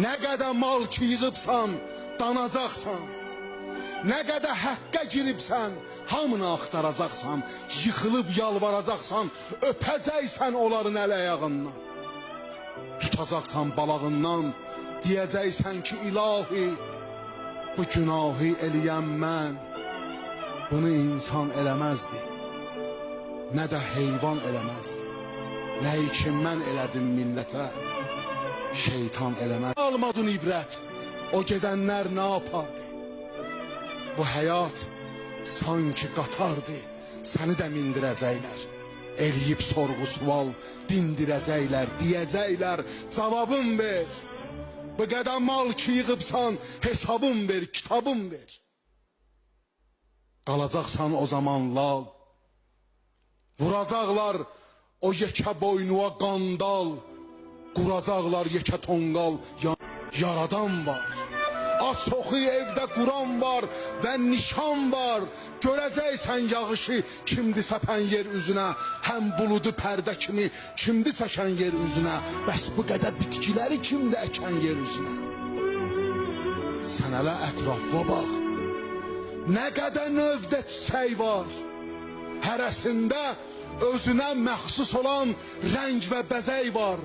Nə qədər mal ki yığıbsan, danacaqsan. Nə qədər həqqə giribsən, hamını axtaracaqsan. Yıxılıb yalvaracaqsan, öpəcəksən onların əl ayağından. Tutacaqsan balağından, deyəcəksən ki ilahi, bu günahı eləyən mən. Bunu insan eləməzdi, nə də heyvan eləməzdi. Nəyi ki mən elədim millətə, şeytan eləməz. Almadın ibrət, o gedənlər nə yapardı? Bu həyat sanki qatardı, səni də mindirəcəklər. Eləyib sorğu sual dindirəcəklər, deyəcəklər cavabın ver. Bu qədər mal ki yığıbsan, hesabın ver, kitabın ver. Qalacaqsan o zaman lal, vuracaqlar o yekə boynuğa qandal, quracaqlar yekə tonqal. Yaradan var, açoxu evdə quran var və nişan var. Görəcəksən yağışı kimdi səpən yer üzünə, həm buludu pərdə kimi kimdi çəkən yer üzünə. Bəs bu qədər bitkiləri kimdi əkən yer üzünə? Sən hələ ətrafa bax, nə qədər növdə çiçək var. Hərəsində özünə məxsus olan rəng və bəzək var.